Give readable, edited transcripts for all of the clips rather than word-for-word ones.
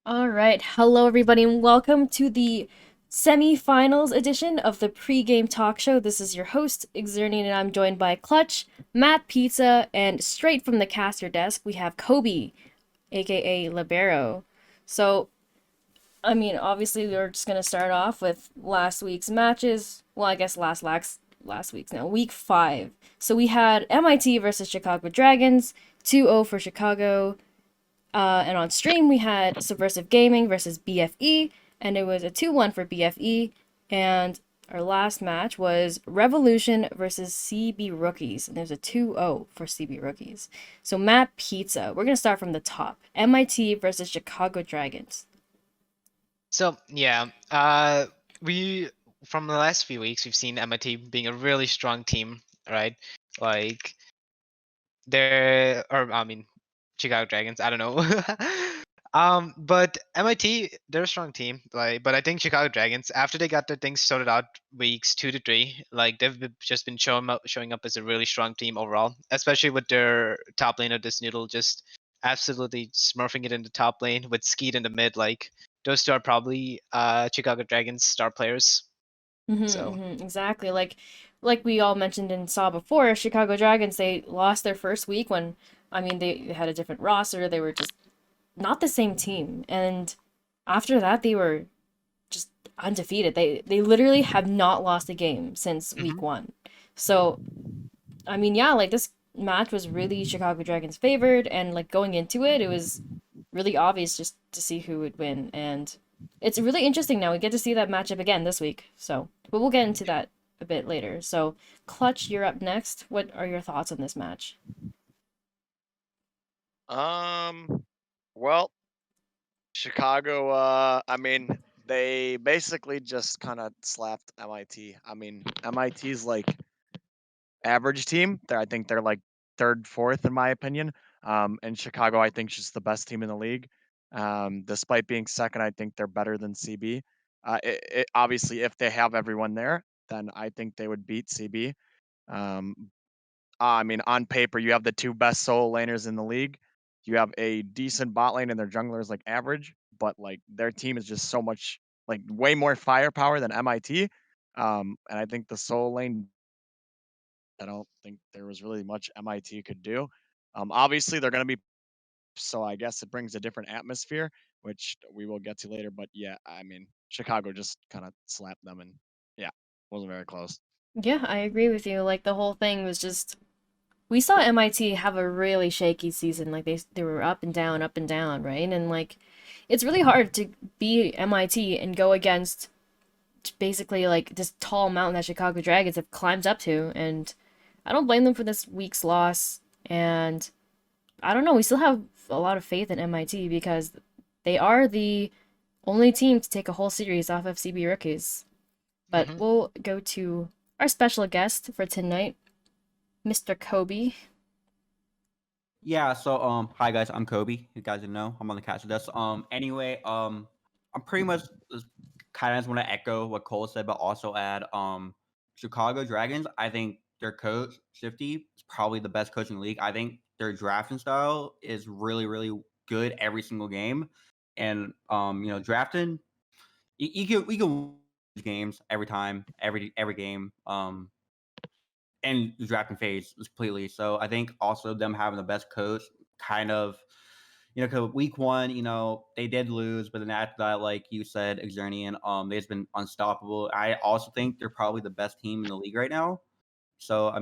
All right. Hello, everybody, and welcome to the semifinals edition of the pregame talk show. This is your host, Exernian, and I'm joined by Clutch, Matt Pizza, and straight from the caster desk, we have Kobe, aka Libero. So, obviously, we're just going to start off with last week's matches. Well, I guess last week's now, week 5. So, we had MIT versus Chicago Dragons, 2-0 for Chicago, and on stream, we had Subversive Gaming versus BFE, and it was a 2-1 for BFE. And our last match was Revolution versus CB Rookies, and there's a 2-0 for CB Rookies. So, Matt Pizza, we're going to start from the top MIT versus Chicago Dragons. So yeah, we from the last few weeks we've seen MIT being a really strong team, right? Like Chicago Dragons. I don't know. But MIT they're a strong team. But I think Chicago Dragons after they got their things sorted out weeks 2 to 3, like just been showing up as a really strong team overall, especially with their top laner, this noodle just absolutely smurfing it in the top lane with Skeet in the mid. Like those two are probably Chicago Dragons star players. So Exactly. Like we all mentioned and saw before, Chicago Dragons, they lost their first week when they had a different roster. They were just not the same team. And after that they were just undefeated. They literally have not lost a game since week mhm. 1. So, yeah, like this match was really Chicago Dragons favored, and like going into it, it was really obvious just to see who would win. And it's really interesting now. We get to see that matchup again this week. So, but we'll get into that a bit later. So, Clutch, you're up next. What are your thoughts on this match? Um, well, Chicago, they basically just kind of slapped MIT. MIT's like average team. I think they're like third, fourth in my opinion. And Chicago, I think, is just the best team in the league. Despite being second, I think they're better than CB. Obviously, if they have everyone there, then I think they would beat CB. Um, on paper, you have the two best solo laners in the league. You have a decent bot lane, and their jungler is like average, but like their team is just so much like way more firepower than MIT. And I think the solo lane, I don't think there was really much MIT could do. Obviously, they're going to be, so I guess it brings a different atmosphere, which we will get to later. But yeah, Chicago just kind of slapped them, and yeah, wasn't very close. Yeah, I agree with you. Like the whole thing was just we saw MIT have a really shaky season. Like they were up and down, right? And like it's really hard to be MIT and go against basically like this tall mountain that Chicago Dragons have climbed up to. And I don't blame them for this week's loss. And I don't know, we still have a lot of faith in MIT because they are the only team to take a whole series off of CB rookies. But Mhm. we'll go to our special guest for tonight, Mr. Kobe. Yeah, so hi guys, I'm Kobe. You guys didn't know I'm on the catch desk. Anyway, I'm pretty much kind of just want to echo what Cole said, but also add Chicago Dragons. I think their coach Shifty is probably the best coach in the league. I think their drafting style is really really good every single game, and drafting you can win games every time, every game. And the drafting phase completely. So I think also them having the best coach kind of, because week one, they did lose, but then after that, like you said, Exernian, they've just been unstoppable. I also think they're probably the best team in the league right now. So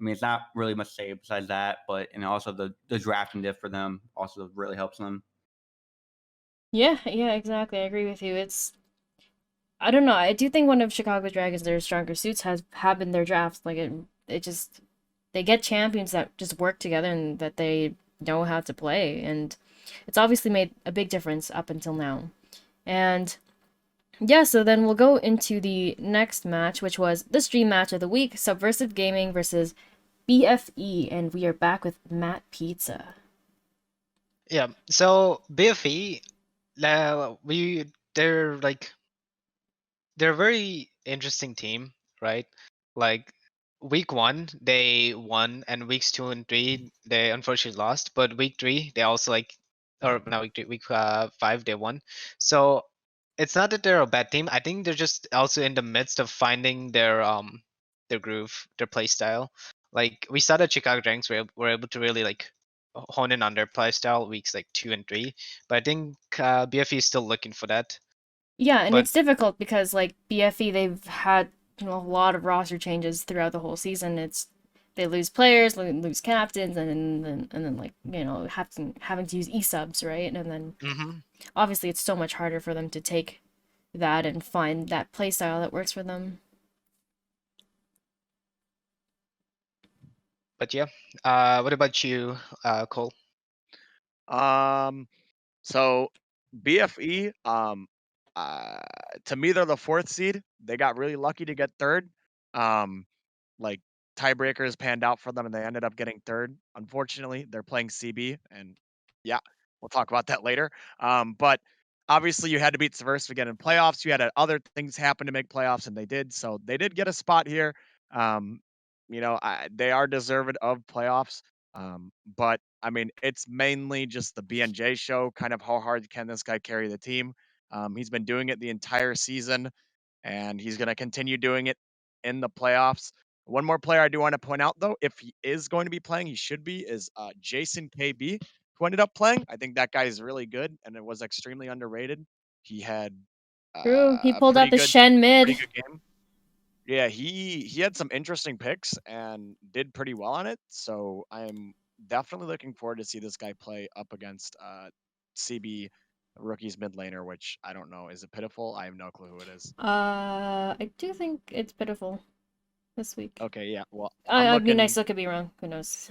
it's not really much to say besides that, but and also the drafting diff for them also really helps them. Yeah, yeah, exactly. I agree with you. I don't know. I do think one of Chicago Dragons their stronger suits has have been their drafts. Like it just they get champions that just work together and that they know how to play, and it's obviously made a big difference up until now. And yeah, so then we'll go into the next match, which was the stream match of the week: Subversive Gaming versus BFE, and we are back with Matt Pizza. Yeah. So BFE, they're like they're a very interesting team, right? Like week 1 they won, and weeks 2 and 3 they unfortunately lost. But week 3 they also like or now week 5 day 1. So it's not that they're a bad team. I think they're just also in the midst of finding their groove, their play style. Like we saw that Chicago Dragons were able to really like hone in on their play style weeks like 2 and 3, but I think BFE is still looking for that. Yeah, and But it's difficult because like BFE, they've had a lot of roster changes throughout the whole season. It's they lose players, lose captains, and then like having to use e-subs, right? And then mhm. obviously it's so much harder for them to take that and find that play style that works for them. But yeah, what about you, Cole? So BFE, to me they're the 4th seed. They got really lucky to get 3rd. Like tiebreakers panned out for them and they ended up getting 3rd. Unfortunately, they're playing CB, and yeah, we'll talk about that later. But obviously you had to beat Severus to get in playoffs. You had other things happen to make playoffs, and they did. So they did get a spot here. Um, they are deserved of playoffs. But I mean, it's mainly just the BNJ show. Kind of how hard can this guy carry the team? He's been doing it the entire season, and he's going to continue doing it in the playoffs. One more player I do want to point out, though, if he is going to be playing, he should be, is Jason KB, who ended up playing. I think that guy is really good, and it was extremely underrated. He had True, he a pulled out the Shen pretty mid. good game. Yeah, he had some interesting picks and did pretty well on it. So I'm definitely looking forward to see this guy play up against CB rookies mid laner, which I don't know. Is it pitiful? I have no clue who it is. I do think it's pitiful this week. Okay, yeah. Well, I'm I mean, I looking. still could be wrong. Who knows?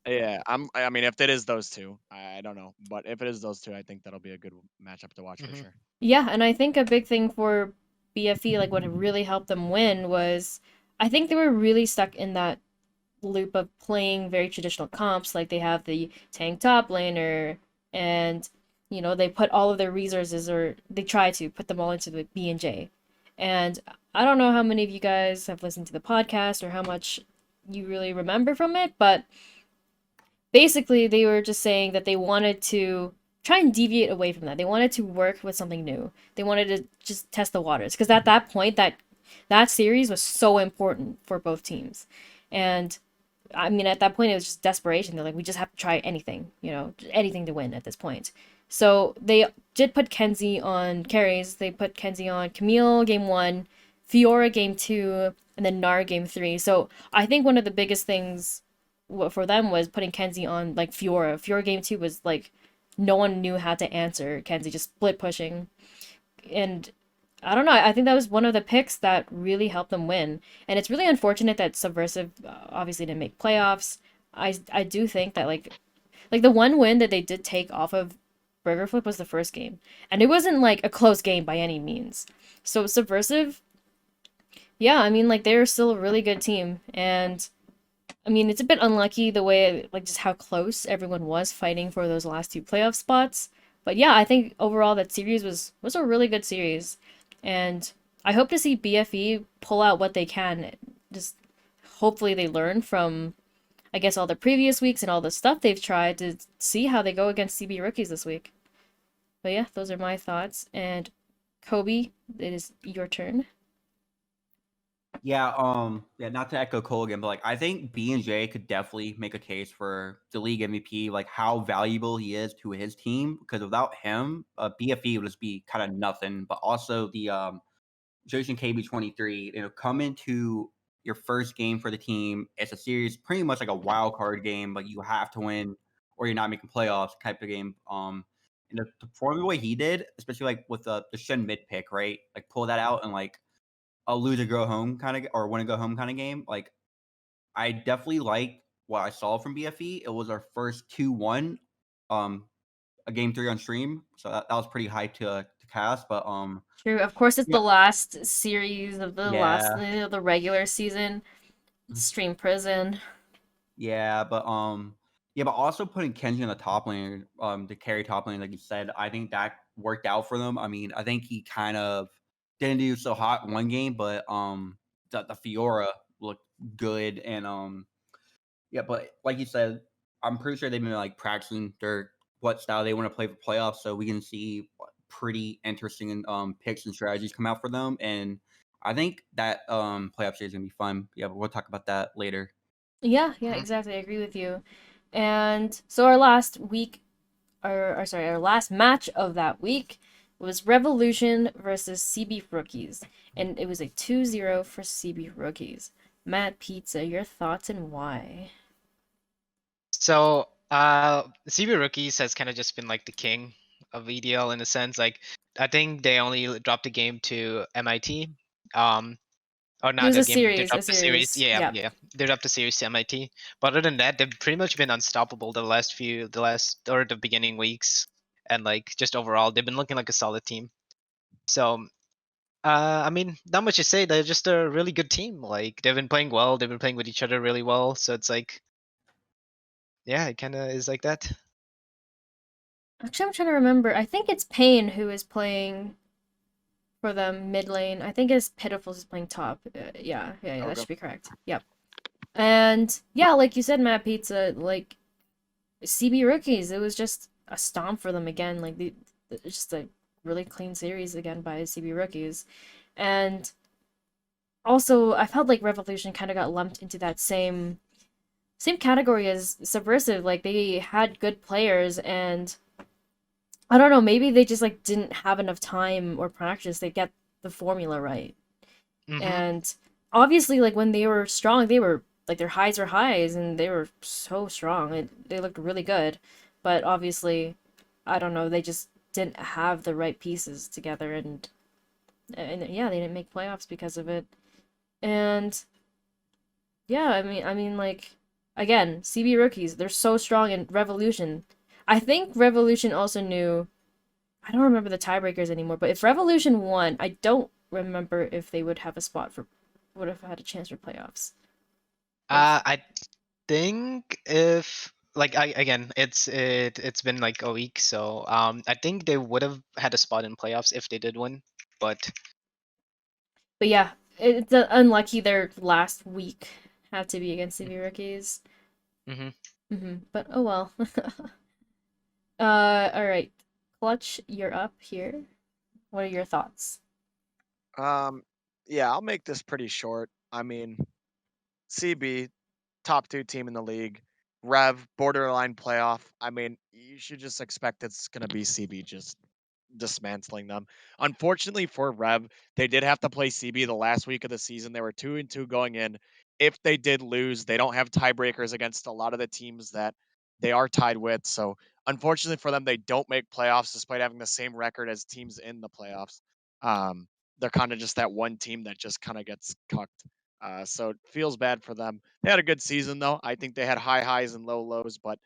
Yeah, I mean, if it is those two, I don't know. But if it is those two, I think that'll be a good matchup to watch for Mhm. sure. Yeah, and I think a big thing for BFE, like what really helped them win, was I think they were really stuck in that loop of playing very traditional comps. Like they have the tank top laner, and they put all of their resources, or they try to put them all into the BNJ. And I don't know how many of you guys have listened to the podcast or how much you really remember from it, but basically they were just saying that they wanted to try and deviate away from that. They wanted to work with something new. They wanted to just test the waters because at that point that series was so important for both teams. And I mean, at that point, it was just desperation. They're like, we just have to try anything, anything to win at this point. So they did put Kenzie on carries. They put Kenzie on Camille game 1, Fiora game 2, and then Nar game 3. So I think one of the biggest things for them was putting Kenzie on like Fiora. Fiora game 2 was like no one knew how to answer Kenzie, just split pushing. And I don't know. I think that was one of the picks that really helped them win. And it's really unfortunate that Subversive obviously didn't make playoffs. I do think that like the one win that they did take off of Burger Flip was the first game, and it wasn't like a close game by any means. So Subversive, yeah, I mean like they're still a really good team, and I mean it's a bit unlucky the way like just how close everyone was fighting for those last two playoff spots. But yeah, I think overall that series was a really good series. And I hope to see BFE pull out what they can. Just hopefully they learn from, I guess, all the previous weeks and all the stuff they've tried to see how they go against CB rookies this week. But yeah, those are my thoughts. And Kobe, it is your turn. Yeah, not to echo Cole again, but like I think B&J could definitely make a case for the league MVP, like how valuable he is to his team. Because without him, BFE would just be kind of nothing. But also the Jason KB 23, come into your first game for the team. It's a series, pretty much like a wild card game, like you have to win or you're not making playoffs type of game. And to perform the way he did, especially like with the Shen mid pick, right? Like pull that out and like a lose or go home kind of, or win and go home kind of game. Like I definitely like what I saw from BFE. It was our first 2-1, um, a game 3 on stream, so that was pretty high to cast. But True. Of course, it's yeah, the last series of the last yeah, the regular season. Stream Prison. but also putting Kenji on the top lane, to carry top lane, like you said, I think that worked out for them. I mean, I think he kind of didn't do so hot one game, but the Fiora looked good, and yeah, but like you said, I'm pretty sure they've been like practicing their what style they want to play for playoffs, so we can see pretty interesting picks and strategies come out for them. And I think that playoff series is gonna be fun. Yeah, but we'll talk about that later. Yeah, Mhm. exactly. I agree with you. And so our last week, our last match of that week was Revolution versus CB Rookies, and it was a 2-0 for CB Rookies. Matt Pizza, your thoughts and why? So, CB Rookies has kind of just been like the king of EDL in a sense. Like, I think they only dropped a game to MIT. Or It not was a a game. They series, a dropped the series. series. Yeah, Yep. yeah. They dropped the series to MIT. But other than that, they've pretty much been unstoppable the last or the beginning weeks, and like just overall, they've been looking like a solid team. So, I mean, not much to say. They're just a really good team. Like they've been playing well. They've been playing with each other really well. So it's like, yeah, it kind of is like that. Actually, I'm trying to remember. I think it's Payne who is playing for them mid lane. I think it's Pitiful is playing top. Yeah, that Okay. should be correct. Yep. And yeah, like you said, Matt Pizza, like CB Rookies, it was just a stomp for them again. It's just a really clean series again by CB Rookies. And also, I felt like Revolution kind of got lumped into that same category as Subversive. Like they had good players, and I don't know, maybe they just like didn't have enough time or practice to get the formula right. Mm-hmm. And obviously, like when they were strong, they were like their highs were highs, and they were so strong. They looked really good, but obviously, I don't know, they just didn't have the right pieces together, and yeah, they didn't make playoffs because of it. And yeah, I mean, like again, CB rookies, they're so strong in Revolution. I think Revolution also knew. I don't remember the tiebreakers anymore, but if Revolution won, I don't remember if they would have a spot for, would have had a chance for playoffs. I think if like I again, it's been like a week, so I think they would have had a spot in playoffs if they did win, but But yeah, it's unlucky their last week had to be against CB rookies. hmm But oh well. All right, Clutch, you're up here. What are your thoughts? Um, yeah, I'll make this pretty short. I mean, CB, top 2 team in the league. Rev, borderline playoff. I mean, you should just expect it's gonna be CB just dismantling them. Unfortunately for Rev, they did have to play CB the last week of the season. They were 2-2 going in. If they did lose, they don't have tiebreakers against a lot of the teams that they are tied with. So unfortunately for them, they don't make playoffs despite having the same record as teams in the playoffs. Um, they're kind of just that one team that just kind of gets cucked. So it feels bad for them. They had a good season though. I think they had high highs and low lows, but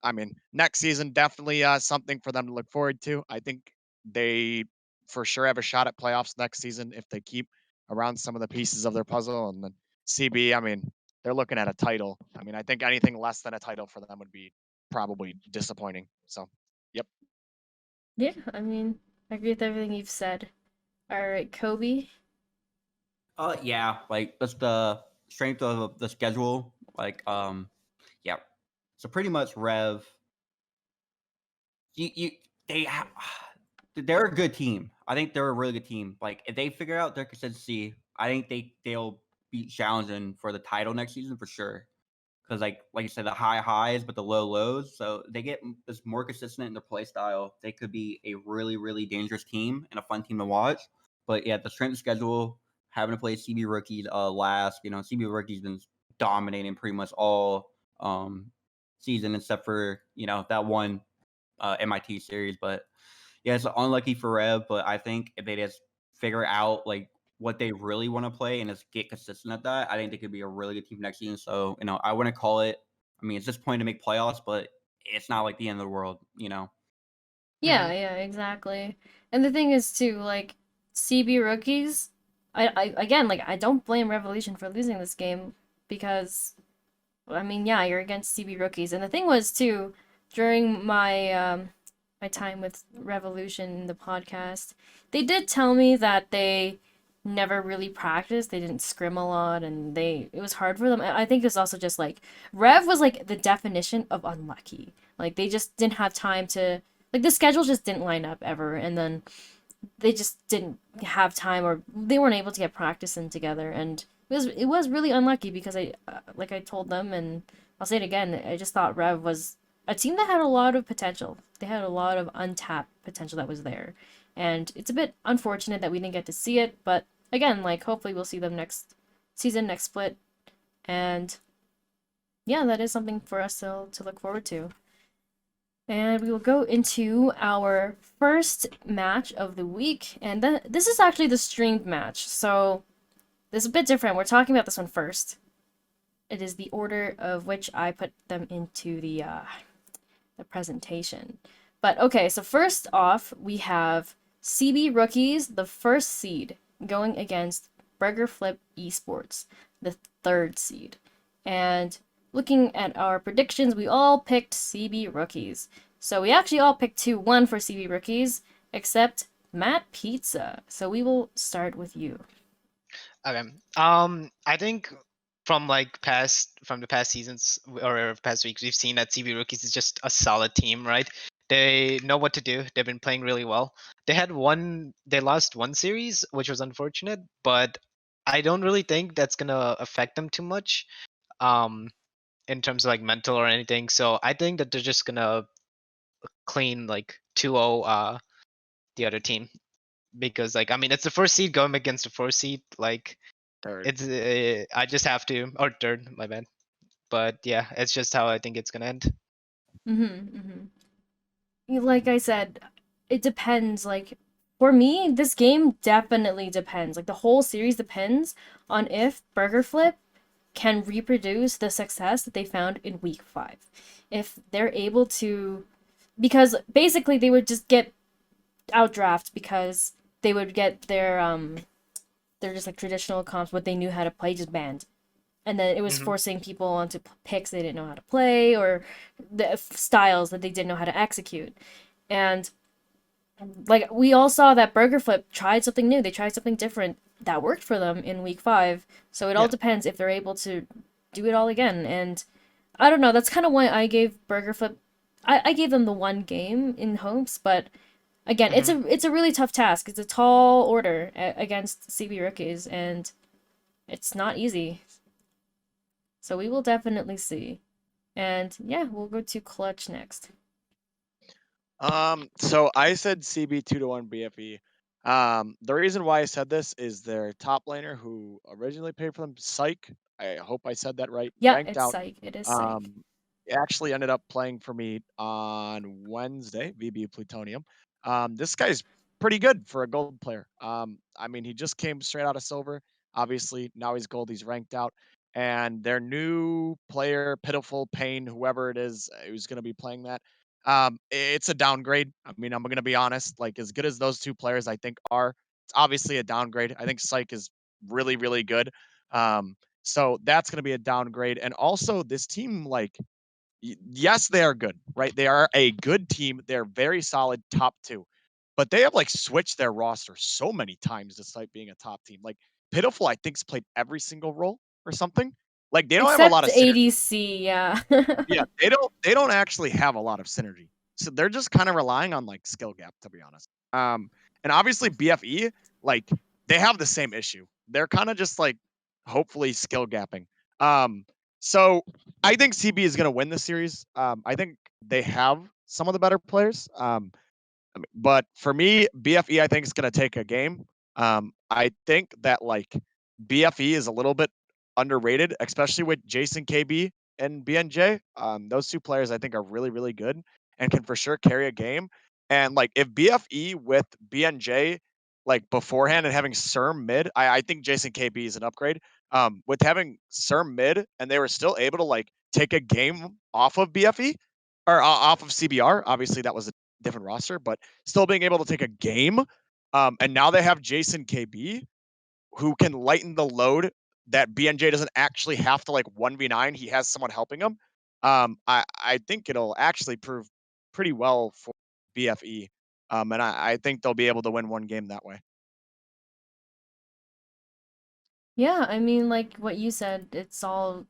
I mean, next season definitely something for them to look forward to. I think they for sure have a shot at playoffs next season if they keep around some of the pieces of their puzzle. And then CB, I mean, they're looking at a title. I mean, I think anything less than a title for them would be probably disappointing. So, yep. Yeah, I mean, I agree with everything you've said. All right, Kobe. Yeah, like that's the strength of the schedule. Yeah. So pretty much Rev, you they ha- they're a good team. I think they're a really good team. Like if they figure out their consistency, I think they'll be challenging for the title next season for sure. Because like you said, the high highs but the low lows. So they get this more consistent in their play style. They could be a really dangerous team and a fun team to watch. But yeah, the strength of schedule, having to play CB rookies last. CB rookies been dominating pretty much all season except for that one MIT series. But yeah, it's unlucky for Rev. But I think if they just figure out like what they really want to play and just get consistent at that, I think they could be a really good team next season. So I wouldn't call it. I mean, it's just point to make playoffs, but it's not like the end of the world. Yeah, yeah, exactly. And the thing is too, like CB rookies, I again, like I don't blame Revolution for losing this game because I mean, yeah, you're against CB rookies. And the thing was too, during my time with Revolution the podcast, they did tell me that they never really practiced. They didn't scrim a lot, and it was hard for them. I think it's also just like Rev was like the definition of unlucky. Like they just didn't have time to like the schedule just didn't line up ever, and then they just didn't have time or they weren't able to get practice in together, and it was really unlucky because I like I told them, and I'll say it again, I just thought Rev was a team that had a lot of potential. They had a lot of untapped potential that was there, and it's a bit unfortunate that we didn't get to see it, but again, like hopefully we'll see them next season, next split, and yeah, that is something for us to look forward to. And we will go into our first match of the week. And this is actually the streamed match. So this is a bit different. We're talking about this one first. It is the order of which I put them into the presentation. But okay, so first off, we have CB Rookies, the first seed, going against Burger Flip Esports, the third seed. And looking at our predictions, we all picked CB Rookies. So we actually all picked 2-1 for CB Rookies, except Matt Pizza. So we will start with you. Okay. I think from the past seasons or past weeks, we've seen that CB Rookies is just a solid team, right? They know what to do. They've been playing really well. They lost one series, which was unfortunate, but I don't really think that's gonna affect them too much, um, in terms of like mental or anything. So I think that they're just gonna clean like 2-0 the other team, because like I mean it's the first seed going against the fourth seed, like Third. it's I just have to, or third, my bad. But yeah, it's just how I think it's gonna end. Like I said, it depends. Like, for me, this game definitely depends. Like, the whole series depends on if Burger Flip can reproduce the success that they found in week 5. If they're able to, because basically they would just get outdraft because they would get their just like traditional comps, what they knew how to play, just banned. And then it was Hmm. forcing people onto picks they didn't know how to play or the styles that they didn't know how to execute. And like we all saw that Burger Flip tried something new. They tried something different that worked for them in week 5. So it all Yeah. depends if they're able to do it all again. And I don't know. That's kind of why I gave Burger Flip. I gave them the one game in hopes, but again, Hmm. it's a really tough task. It's a tall order against CB rookies, and it's not easy. So we will definitely see. And yeah, we'll go to Clutch next. So I said CB 2-1 BFE. The reason why I said this is their top laner who originally paid for them, Psych. I hope I said that right. Yeah, Ranked it's out. Psych. It is Psych. Um, actually ended up playing for me on Wednesday, VB Plutonium. This guy's pretty good for a gold player. I mean, he just came straight out of silver. Obviously, now he's gold. He's ranked out. And their new player, Pitiful Pain, whoever it is who's going to be playing that, it's a downgrade. I mean, I'm going to be honest. Like, as good as those two players I think are, it's obviously a downgrade. I think Psych is really, really good. So that's going to be a downgrade. And also, this team, like, yes, they are good, right? They are a good team. They're very solid top 2. But they have like switched their roster so many times despite being a top team. Like Pitiful, I think's played every single role or something. Like they don't have a lot Except of synergy. ADC, yeah. Yeah, they don't actually have a lot of synergy. So they're just kind of relying on like skill gap, to be honest. And obviously BFE, like they have the same issue. They're kind of just like hopefully skill gapping. Um, so I think CB is gonna win the series. I think they have some of the better players. But for me, BFE, I think is going to take a game. I think that like BFE is a little bit underrated, especially with Jason KB and BNJ. Those two players I think are really, really good and can for sure carry a game. And like if BFE with BNJ like beforehand and having CERM mid, I think Jason KB is an upgrade. With having CERM mid and they were still able to like take a game off of BFE or off of CBR. Obviously, that was a different roster, but still being able to take a game. And now they have Jason KB who can lighten the load that BNJ doesn't actually have to like 1v9. He has someone helping him. I think it'll actually prove pretty well for BFE. And I think they'll be able to win one game that way. Yeah, I mean, like what you said, it's all.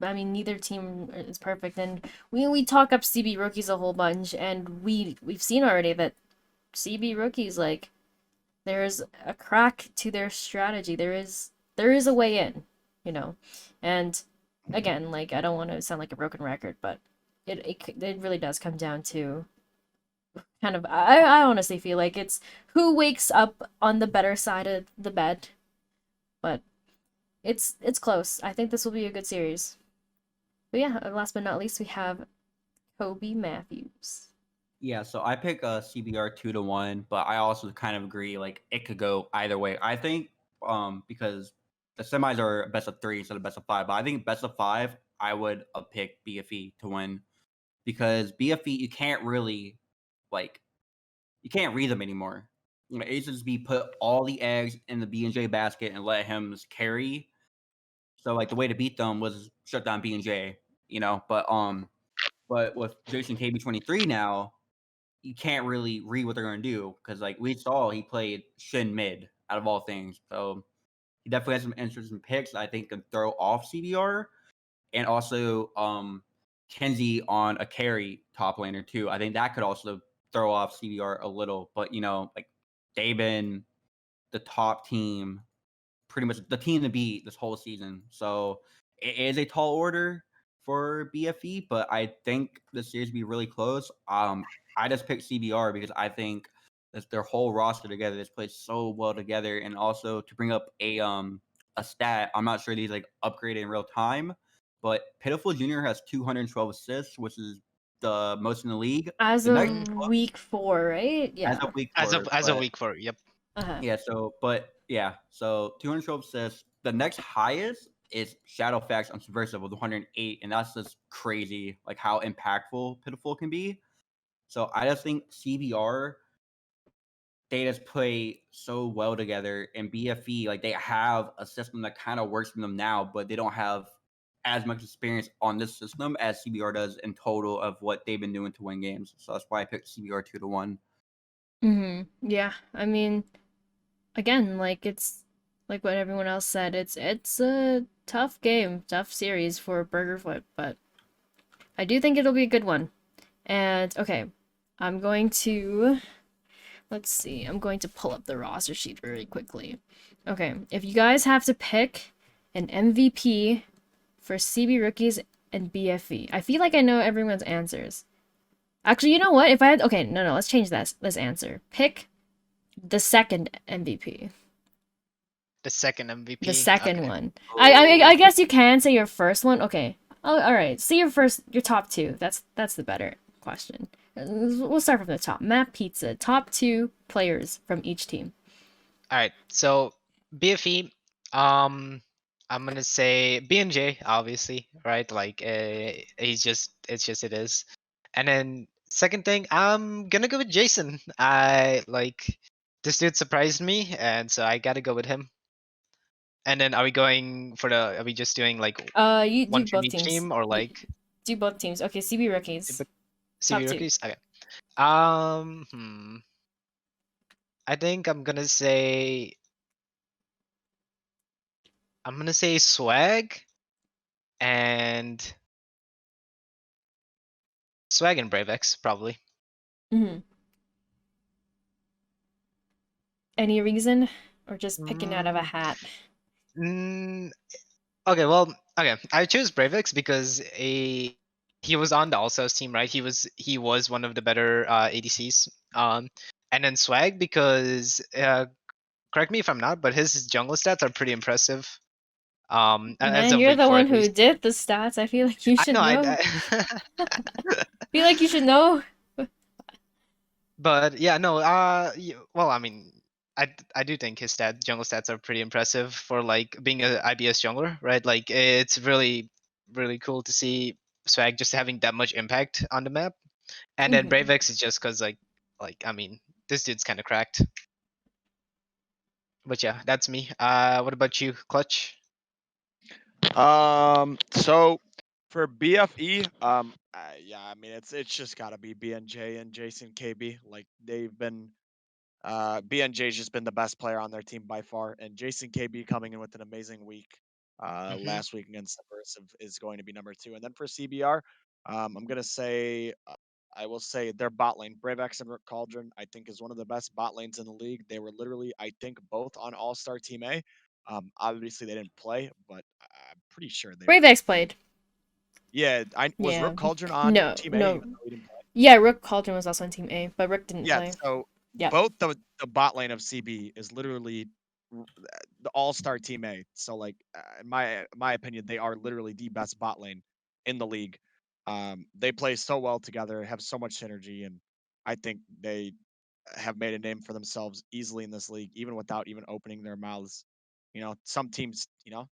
I mean, neither team is perfect, and we talk up CB rookies a whole bunch, and we've seen already that CB rookies like there's a crack to their strategy. There is a way in, you know, and again, like I don't want to sound like a broken record, but it really does come down to kind of I honestly feel like it's who wakes up on the better side of the bed, but it's close. I think this will be a good series. But yeah, last but not least, we have Kobe Matthews. Yeah, so I pick CBR 2-1, but I also kind of agree like it could go either way. I think because the semis are best of 3 instead of best of 5, but I think best of 5 I would pick BFE to win because BFE you can't really like you can't read them anymore. You know, it's just be put all the eggs in the B&J basket and let him just carry. So like the way to beat them was shut down B&J, you know. But with Jason KB 23 now, you can't really read what they're going to do because, like, we saw he played Shin mid out of all things. So he definitely has some interesting picks I think can throw off CBR and also Kenzie on a carry top laner too. I think that could also throw off CBR a little. But you know, like they've been the top team, pretty much the team to beat this whole season. So it is a tall order for BFE, but I think the series will be really close. I just picked CBR because I think that their whole roster together is played so well together, and also to bring up a stat, I'm not sure these like upgraded in real time, but Pitiful Junior has 212 assists, which is the most in the league. As The next of week 4, right? as Yeah. a week As for, of as a but week for yep. Uh-huh. yeah, so 212 assists. The next highest is Shadowfax on Subversive with 108, and that's just crazy, like how impactful Pitiful can be. So I just think CBR they just play so well together, and BFE like they have a system that kind of works for them now, but they don't have as much experience on this system as CBR does in total of what they've been doing to win games. So that's why I picked CBR 2-1. Yeah, I mean, again, like it's like what everyone else said. It's a tough game, tough series for Burgerfoot, but I do think it'll be a good one. And okay, I'm going to let's see. I'm going to pull up the roster sheet very quickly. Okay, if you guys have to pick an MVP for CB rookies and BFE, I feel like I know everyone's answers. Actually, you know what? If I had okay, no, let's change this answer. Pick the second MVP. The second The MVP. second Okay. one. I guess you can say your first one. Okay. Oh, all right. See your top two. That's the better question. We'll start from the top. Map Pizza. Top two players from each team. All right. So BFE, um, I'm gonna say BNJ, obviously, right? Like, it's just it is. And then second thing, I'm gonna go with Jason. I like this dude surprised me, and so I gotta go with him. And then are we just doing like You one do from both each teams. team or You like do both teams. Okay, CB rookies. Top CB two. rookies? Okay. I think I'm gonna say Swag and Swag and Bravex probably. Mm-hmm. Any reason, or just picking out of a Mm, hat? mm, okay, well, okay. I chose Bravex because he was on the All Stars team, right? He was one of the better ADCs. And then Swag because correct me if I'm not, but his jungle stats are pretty impressive. As Man, of you're week the four one at who least. did the stats. I feel like you I should know know. I Feel like you should know. But yeah, no. Well, I mean, I do think his jungle stats are pretty impressive for like being a IBS jungler, right? Like it's really cool to see Swag just having that much impact on the map. And then Mm-hmm. Bravex is just because like I mean, this dude's kind of cracked. But yeah, that's me. What about you, Clutch? So for BFE, yeah, I mean it's just gotta be BNJ and Jason KB. Like they've been BNJ's just been the best player on their team by far, and Jason KB coming in with an amazing week. Last week against Subversive is going to be number 2, and then for CBR, I'm gonna say I will say their bot lane, Brave X and Rook Cauldron, I think is one of the best bot lanes in the league. They were literally, I think, both on All Star Team A. Obviously they didn't play, but I'm pretty sure they Brave were. X played. Yeah, I was Yeah. Rook Cauldron on No, Team A, no. even though he didn't play. Yeah, Rook Cauldron was also on Team A, but Rook didn't Yeah, play. so Yeah. both the bot lane of CB is literally the all-star team A. So like in my opinion, they are literally the best bot lane in the league. They play so well together, have so much synergy, and I think they have made a name for themselves easily in this league, even without even opening their mouths. Some teams,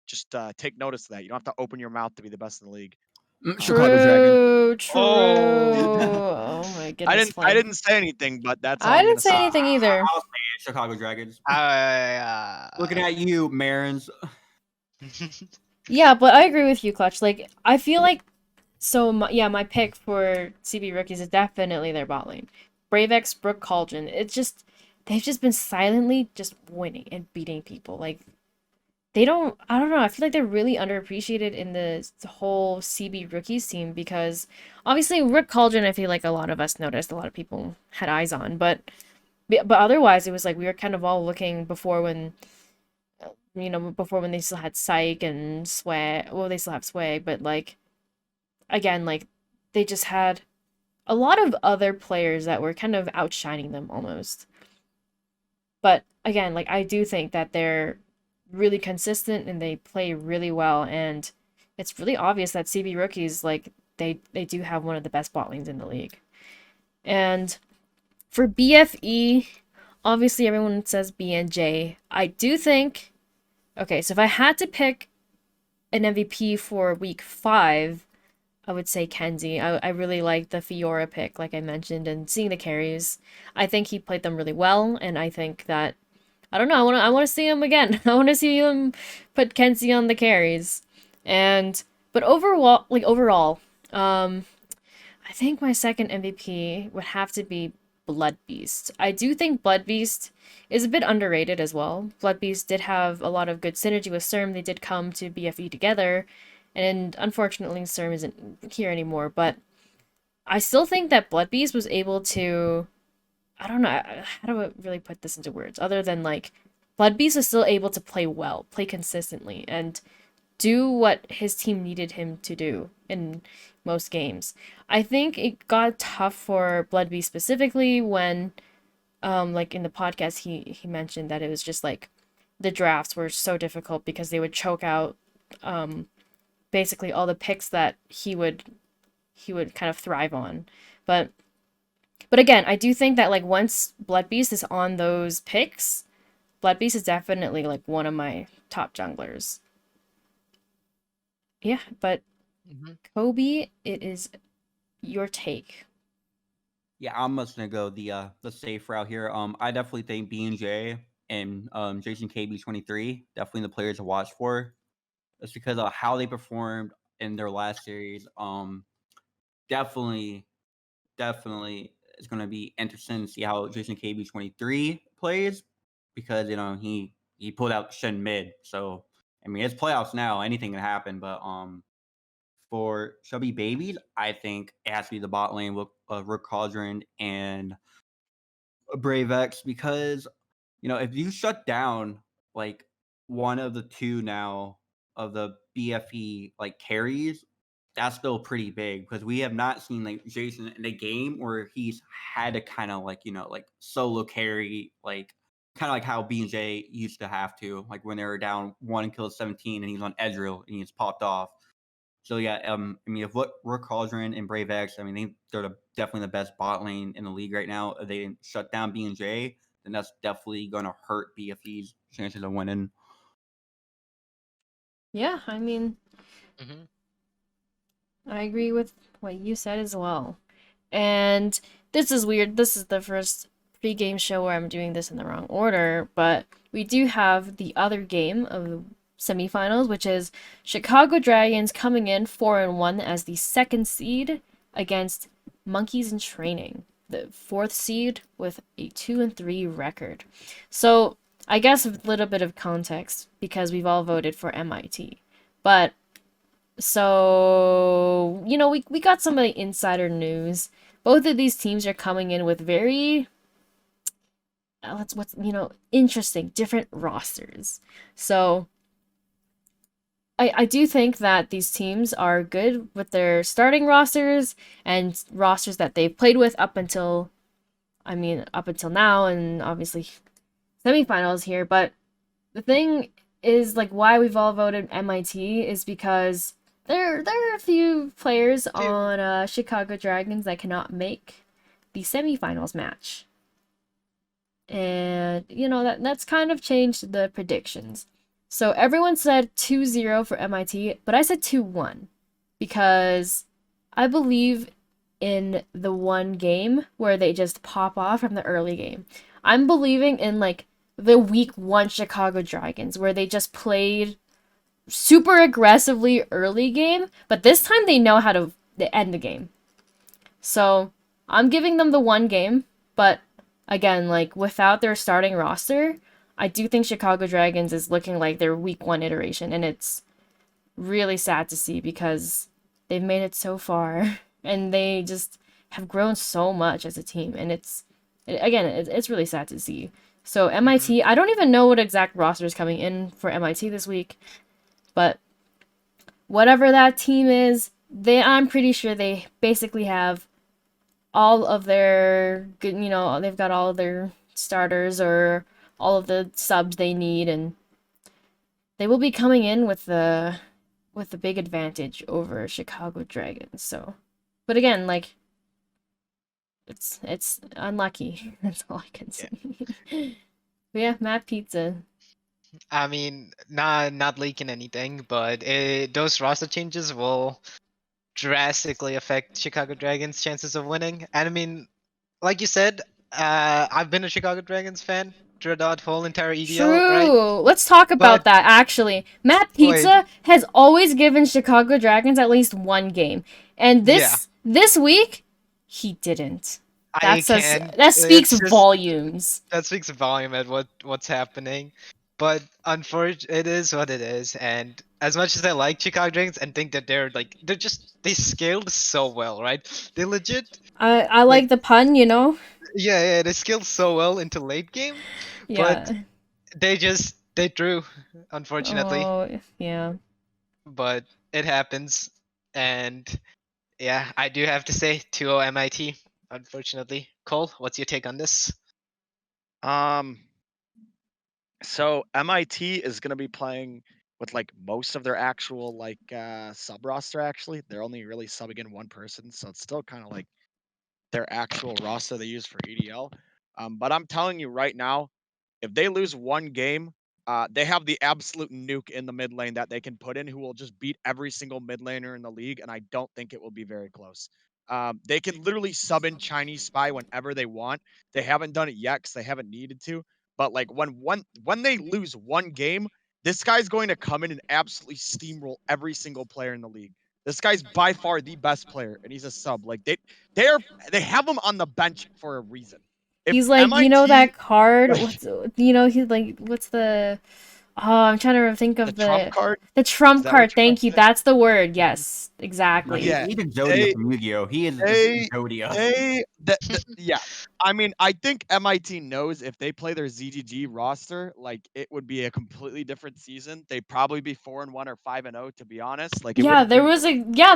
just take notice of that. You don't have to open your mouth to be the best in the league. Chicago Dragons. True. Oh. Oh my I goodness, didn't Flame. say anything, but that's all I I'm didn't gonna say say. anything either. I'll say it, Chicago Dragons. Uh, Looking at you, Marins. Yeah, but I agree with you, Clutch. Like, I feel like my pick for CB rookies is definitely their bot lane. Brave X, Brook Cauldron. They've just been silently just winning and beating people. Like, I don't know. I feel like they're really underappreciated in the whole CB rookies team because obviously Rook Cauldron, I feel like a lot of us noticed, a lot of people had eyes on, but otherwise it was like we were kind of all looking before when before when they still had Psych and Swag. Well, they still have Swag, but like again, like they just had a lot of other players that were kind of outshining them almost. But again, like I do think that they're really consistent and they play really well, and it's really obvious that CB rookies like they do have one of the best bot lanes in the league. And for BFE, obviously everyone says BNJ. I do think okay, so if I had to pick an MVP for week 5, I would say Kenzie. I really like the Fiora pick, like I mentioned, and seeing the carries. I think he played them really well, and I think that I don't know. I want to see him again. I want to see him put Kenzie on the carries, and but overall, I think my second MVP would have to be Blood Beast. I do think Blood Beast is a bit underrated as well. Blood Beast did have a lot of good synergy with Serm. They did come to BFE together, and unfortunately, Serm isn't here anymore. But I still think that Blood Beast was able to. I don't know. How do I really put this into words? Other than like, Blood Beast was still able to play well, play consistently, and do what his team needed him to do in most games. I think it got tough for Blood Beast specifically when, like in the podcast, he mentioned that it was just like the drafts were so difficult because they would choke out, basically all the picks that he would kind of thrive on, but. But again, I do think that like once Blood Beast is on those picks, Blood Beast is definitely like one of my top junglers. Yeah, but Kobe, it is your take. Yeah, I'm just gonna go the safe route here. I definitely think B&J and Jason KB 23 definitely the players to watch for. It's because of how they performed in their last series. Definitely, definitely, it's gonna be interesting to see how Jason KB 23 plays because he pulled out Shen mid. So I mean, it's playoffs now. Anything can happen. But for Chubby Babies, I think it has to be the bot lane with Rook Cauldron and Brave X because if you shut down like one of the two now of the BFE like carries, that's still pretty big because we have not seen like Jason in a game where he's had to kind of like like solo carry like kind of like how BJ used to have to like when they were down 1 and kill 17 and he's on Ezreal and he's popped off. So yeah, I mean, if what Rook Cauldron and Brave X, I mean, they're definitely the best bot lane in the league right now. If they shut down B&J, then that's definitely gonna hurt BFE's chances of winning. Yeah, I mean, I agree with what you said as well. And this is weird. This is the first pre-game show where I'm doing this in the wrong order, but we do have the other game of the semifinals, which is Chicago Dragons coming in 4-1 as the second seed against Monkeys in Training. the fourth seed with a 2-3 record. So I guess a little bit of context because we've all voted for MIT. But so, we got some of the insider news. Both of these teams are coming in with very what's interesting, different rosters. So I do think that these teams are good with their starting rosters and rosters that they've played with up until now, and obviously semifinals here. But the thing is, like, why we've all voted MIT is because there are a few players Dude, on Chicago Dragons that cannot make the semifinals match, and that's kind of changed the predictions. So everyone said 2-0 for MIT, but I said 2-1 because I believe in the one game where they just pop off from the early game. I'm believing in like the week 1 Chicago Dragons where they just played super aggressively early game, but this time they know how to end the game. So, I'm giving them the one game, but again, like without their starting roster, I do think Chicago Dragons is looking like their week 1 iteration, and it's really sad to see because they've made it so far and they just have grown so much as a team, and it's really sad to see. So mhm. MIT, I don't even know what exact roster is coming in for MIT this week, but whatever that team is, I'm pretty sure they basically have all of their good, they've got all of their starters or all of the subs they need, and they will be coming in with the big advantage over Chicago Dragons. So, but again, like it's unlucky. That's all I can Yeah. say. But yeah, Matt Pizza. I mean, not leaking anything, but those roster changes will drastically affect Chicago Dragons' chances of winning. And I mean, like you said, I've been a Chicago Dragons fan throughout the whole entire EDL, right? True. Let's talk But about that actually. Matt wait, Pizza has always given Chicago Dragons at least one game. And yeah, this week he didn't. I can. That speaks It's just volumes. that speaks volume at what's happening. But unfortunately, it is what it is. And as much as I like Chicago Dragons and think that they scaled so well, right? They legit I like like the pun. yeah, they scaled so well into late game, but Yeah. they drew, unfortunately. Oh, yeah. But it happens, and yeah, I do have to say 2-0 MIT. Unfortunately, Cole, what's your take on this? Um, so MIT is gonna be playing with like most of their actual like sub roster. Actually, they're only really subbing in one person, so it's still kind of like their actual roster they use for EDL. But I'm telling you right now, if they lose one game, they have the absolute nuke in the mid lane that they can put in who will just beat every single mid laner in the league, and I don't think it will be very close. They can literally sub in Chinese Spy whenever they want. They haven't done it yet because they haven't needed to. But like when they lose one game, this guy's going to come in and absolutely steamroll every single player in the league. This guy's by far the best player, and he's a sub. Like they're they have him on the bench for a reason. If He's like, MIT that card. like He's like, what's the? Oh, I'm trying to think the of trump card, the is trump that what card. you're trying Thank you. to say? That's the word. Mhm. Yes, No, exactly. Yeah, he's Exodia they from Yu-Gi-Oh. He is they Exodia. yeah. I mean, I think MIT knows if they play their ZGG roster, like it would be a completely different season. They'd probably be 4-1 or 5-0, to be honest. Like it Yeah, wouldn't do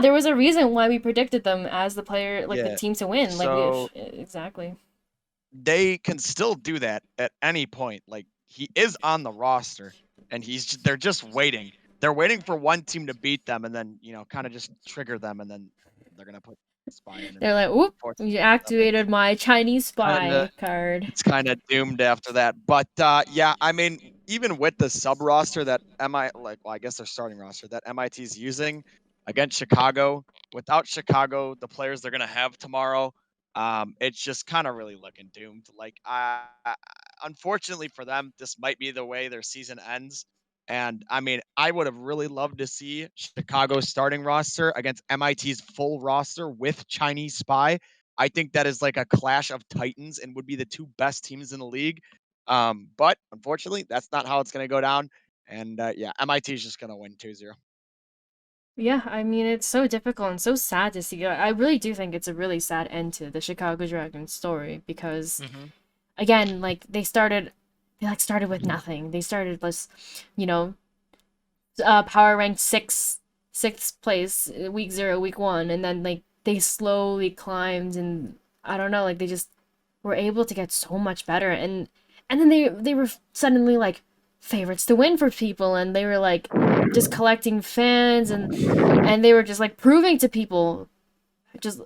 there was a reason why we predicted them as the player, like the yeah. team to win. Like So exactly. they can still do that at any point. Like he is on the roster, and they're just waiting. They're waiting for one team to beat them, and then kind of just trigger them, and then they're gonna put spy in and They're like, "Whoop, force you them. It's activated my Chinese kind of spy card." it's kind of doomed after that. But yeah, I mean, even with the sub roster that I guess their starting roster that MIT's using against Chicago, without Chicago, the players they're gonna have tomorrow, it's just kind of really looking doomed. Like, unfortunately for them, this might be the way their season ends. And I mean, I would have really loved to see Chicago's starting roster against MIT's full roster with Chinese Spy. I think that is like a clash of titans and would be the two best teams in the league. But unfortunately, that's not how it's going to go down. And yeah, MIT is just going to win 2-0. Yeah, I mean, it's so difficult and so sad to see. I really do think it's a really sad end to the Chicago Dragons story because, Mm-hmm. again, like they started with nothing. They started with, you know, power ranked sixth place week 0, week 1, and then like they slowly climbed, and I don't know, like they just were able to get so much better, and then they were suddenly like favorites to win for people, and they were like just collecting fans, and they were just like proving to people just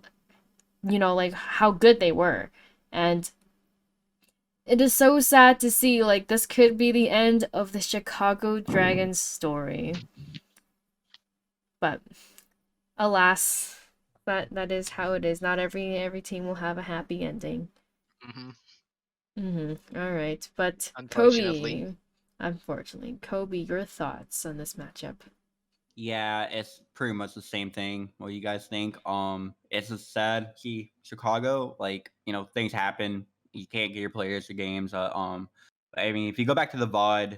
like how good they were. And it is so sad to see like this could be the end of the Chicago Dragons story. But alas, that is how it is. Not every team will have a happy ending. Mm-hmm. All right, but Unfortunately. Kobe, your thoughts on this matchup? Yeah, it's pretty much the same thing. What you guys think? It's just sad. See, Chicago, like things happen. You can't get your players to games. I mean, if you go back to the VOD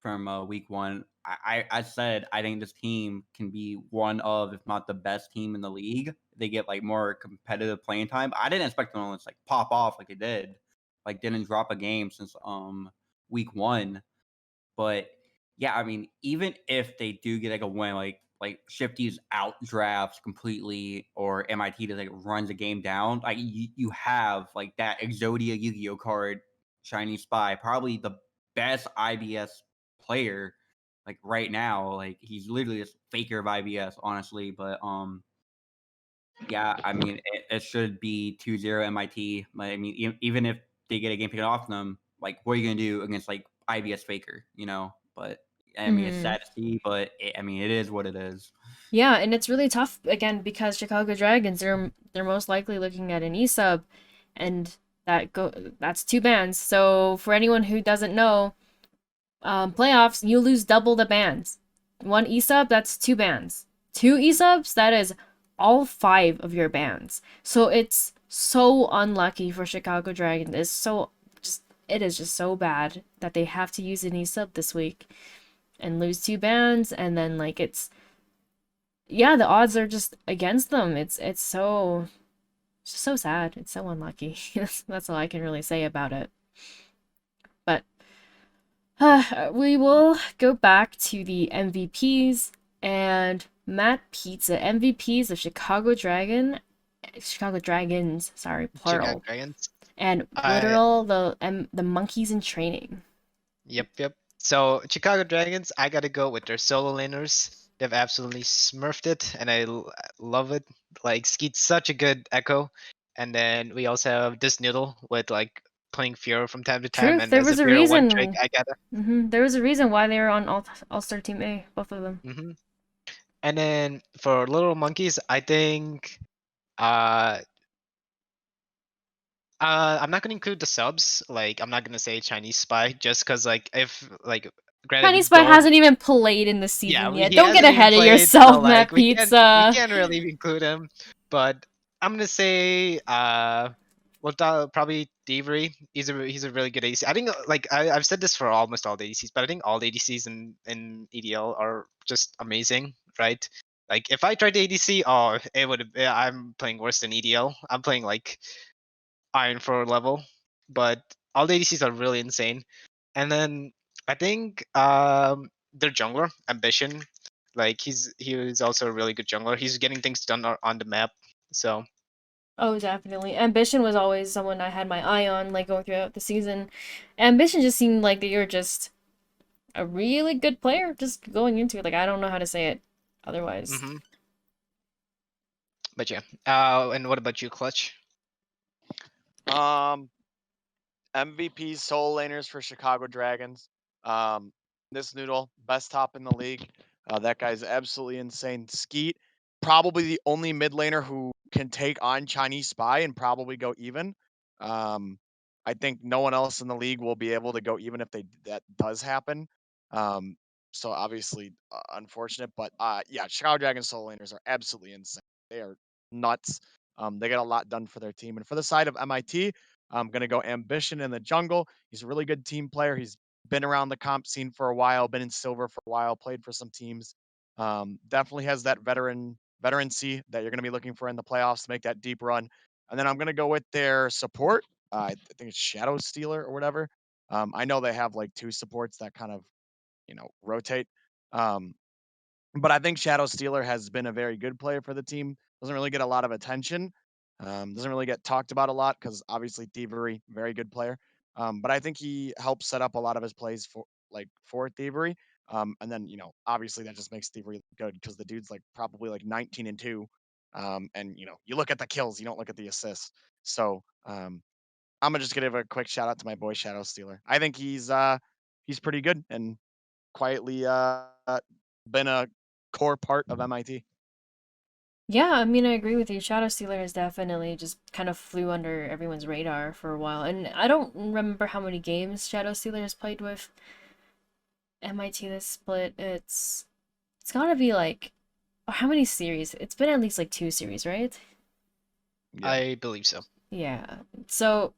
from week 1, I said I think this team can be one of, if not the best team in the league. They get like more competitive playing time. I didn't expect them to like pop off like they did. Like didn't drop a game since week 1. But yeah, I mean, even if they do get like a win, like Shifty's out drafts completely, or MIT just like runs the game down, like you have like that Exodia Yu-Gi-Oh card, Shiny Spy, probably the best IBS player like right now. Like he's literally a faker of IBS, honestly. But yeah, I mean, it should be 2-0 MIT. I mean, even if they get a game taken off them, like, what are you going to do against, like, IBS Faker, But, I mean, it's Mm-hmm. sad to see, but, I mean, it is what it is. Yeah, and it's really tough again because Chicago Dragons they're most likely looking at an E-sub, and that's 2 bans. So for anyone who doesn't know, playoffs you lose double the bans. 1 E-sub, that's 2 bans. 2 E-subs, that is all 5 of your bans. So it's so unlucky for Chicago Dragons. It is just so bad that they have to use an E-sub this week and lose 2 bans, and then like yeah, the odds are just against them. It's just so sad. It's so unlucky. That's all I can really say about it. But we will go back to the MVPs and Matt Pizza, MVPs of Chicago Dragons, sorry, Chicago plural, Dragons. and I literal the monkeys in training. Yep. So Chicago Dragons, I gotta go with their solo laners. They've absolutely smurfed it, and love it. Like Skeet's such a good echo, and then we also have this Noodle with like playing Fear from time to time, Truth, and there as a was a Fear one trick, reason. I gotta. There was a reason why they were on All-Star Team A, both of them. hmm And then for Little Monkeys, I think uh I'm not gonna include the subs. Like, I'm not gonna say Chinese Spy just because, like, if like, granted, we Chinese Spy don't. hasn't even played in the Yeah, season yet. he Don't get hasn't even ahead of played, so yourself, like, Matt we Pizza. can't really include him. But I'm gonna say probably Thievery. He's a really good ADC. I think like I've said this for almost all the ADCs, but I think all ADCs in EDL are just amazing, right? Like if I tried the ADC, oh, it would. I'm playing worse than EDL. I'm playing like Iron 4 level, but all the ADCs are really insane. And then I think their jungler Ambition, like he is also a really good jungler. He's getting things done on the map. So Oh, definitely. Ambition was always someone I had my eye on, like going throughout the season. Ambition just seemed like that you're just a really good player, just going into it. Like I don't know how to say it otherwise. hmm but yeah. And what about you, Clutch? Um, MVP soul laners for Chicago Dragons. This Noodle, best top in the league. That guy's absolutely insane. Skeet, probably the only mid laner who can take on Chinese Spy and probably go even. I think no one else in the league will be able to go even if that does happen. Um, so obviously unfortunate, but yeah, Chicago Dragons soul laners are absolutely insane. They are nuts. They get a lot done for their team. And for the side of MIT, I'm going to go Ambition in the jungle. He's a really good team player. He's been around the comp scene for a while, been in silver for a while, played for some teams. Definitely has that veterancy that you're going to be looking for in the playoffs to make that deep run. And then I'm going to go with their support. I think it's Shadow Stealer or whatever. I know they have like two supports that kind of, rotate. Um, but I think Shadow Stealer has been a very good player for the team. Doesn't really get a lot of attention. Doesn't really get talked about a lot because obviously Thievery, very good player. But I think he helps set up a lot of his plays for Thievery. And then obviously that just makes Thievery good because the dude's like probably like 19-2. And you look at the kills, you don't look at the assists. So I'm gonna just give a quick shout out to my boy Shadow Stealer. I think he's pretty good and quietly been a core part of MIT. Yeah, I mean, I agree with you. Shadow Stealer has definitely just kind of flew under everyone's radar for a while. And I don't remember how many games Shadow Stealer has played with MIT this split. It's gotta be like, oh, how many series? It's been at least like 2 series, right? Yeah. I believe so. Yeah. So,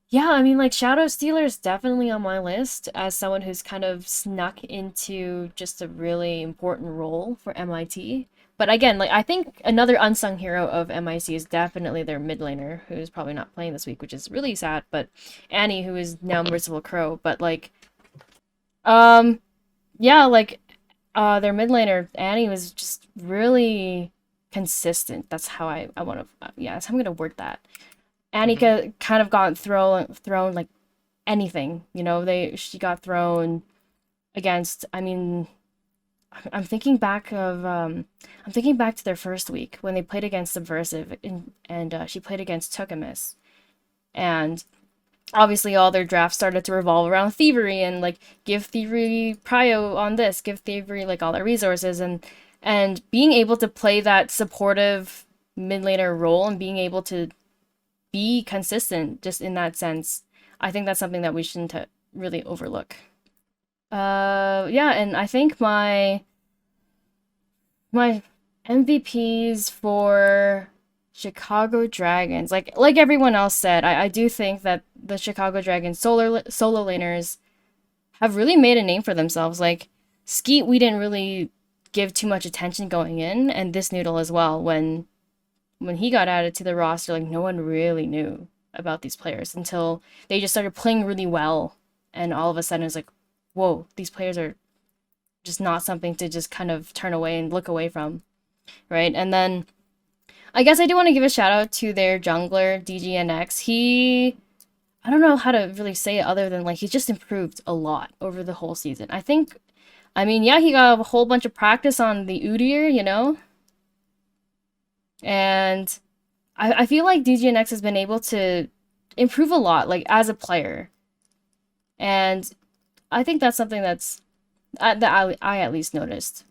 yeah, I mean, like, Shadow Stealer is definitely on my list as someone who's kind of snuck into just a really important role for MIT. But again, like, I think another unsung hero of MIT is definitely their mid laner, who's probably not playing this week, which is really sad. But Annie, who is now Merciful Crow. But, like, um, yeah, like, their mid laner, Annie, was just really consistent. That's how I want to, yeah, that's how I'm going to word that. Annika kind of got thrown like anything, she got thrown against, I mean, I'm thinking back to their first week when they played against Subversive and she played against Tukamis. And obviously all their drafts started to revolve around Thievery and like give Thievery prio on this, give Thievery like all their resources and being able to play that supportive mid laner role and being able to be consistent just in that sense. I think that's something that we shouldn't really overlook. Yeah, and I think my MVPs for Chicago Dragons, like everyone else said, I do think that the Chicago Dragons solo laners have really made a name for themselves. Like Skeet, we didn't really give too much attention going in, and this Noodle as well. When he got added to the roster, like no one really knew about these players until they just started playing really well, and all of a sudden it's like, whoa, these players are just not something to just kind of turn away and look away from, right? And then I guess I do want to give a shout out to their jungler DGNX. I don't know how to really say it other than like he's just improved a lot over the whole season. I mean, yeah, he got a whole bunch of practice on the Udyr, and I feel like DGNX has been able to improve a lot, like as a player, and I think that's something that I at least noticed.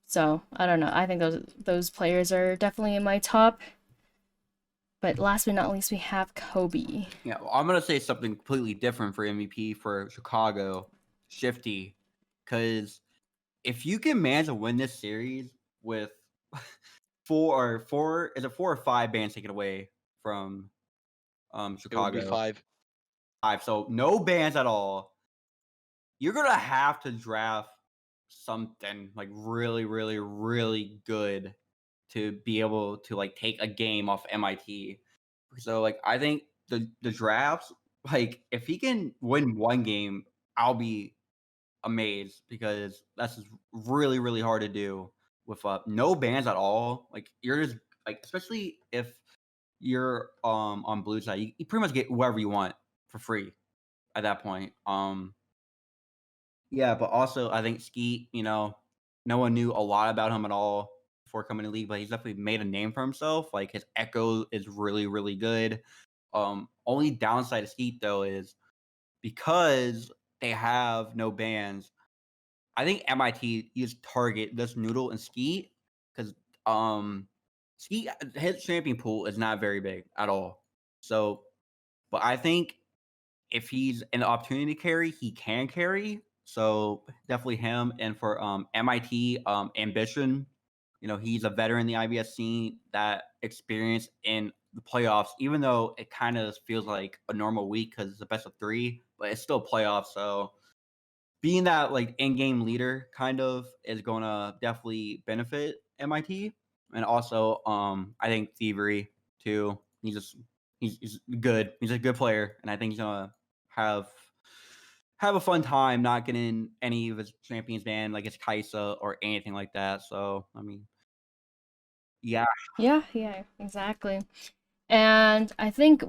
So I don't know. I think those players are definitely in my top. But last but not least, we have Kobe. Yeah, well, I'm gonna say something completely different for MVP for Chicago, Shifty, because if you can manage to win this series with four is it 4 or 5 bans taken away from Chicago? It would be 5. 5, so no bans at all. You're gonna have to draft something like really, really, really good to be able to like take a game off MIT. So like I think the drafts, like if he can win one game, I'll be amazed because that's just really, really hard to do with no bans at all. Like you're just like especially if you're on blue side, you pretty much get whoever you want for free at that point. Yeah, but also I think Skeet, no one knew a lot about him at all before coming to league, but he's definitely made a name for himself. Like his echo is really, really good. Only downside of Skeet though is because they have no bans. I think MIT used target this Noodle and Skeet because Skeet his champion pool is not very big at all. So, but I think if he's an opportunity to carry, he can carry. So definitely him. And for MIT Ambition, he's a veteran in the IBS scene, that experience in the playoffs, even though it kind of feels like a normal week because it's a best of 3, but it's still playoffs. So being that like in-game leader kind of is going to definitely benefit MIT. And also, I think Thievery too. He's good. He's a good player, and I think he's gonna have a fun time not getting any of his champions banned, like it's Kaisa or anything like that. So I mean, yeah, Yeah, exactly. And I think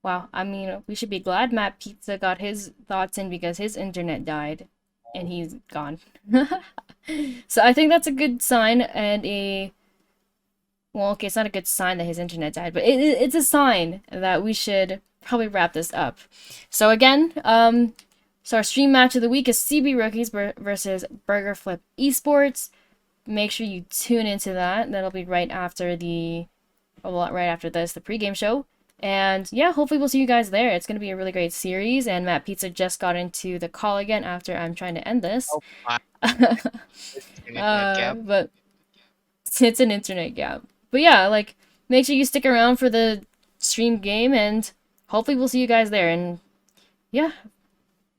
wow, I mean, we should be glad Matt Pizza got his thoughts in because his internet died and he's gone. So I think that's a good sign and well, okay, it's not a good sign that his internet died, but it's a sign that we should probably wrap this up. So again, so our stream match of the week is CB Rookies versus Burger Flip Esports. Make sure you tune into that. That'll be right after the pregame show. And yeah, hopefully we'll see you guys there. It's going to be a really great series. And Matt Pizza just got into the call again after I'm trying to end this. Oh my, it's an internet gap. But it's an internet gap. But yeah, like, make sure you stick around for the stream game, and hopefully we'll see you guys there. And yeah,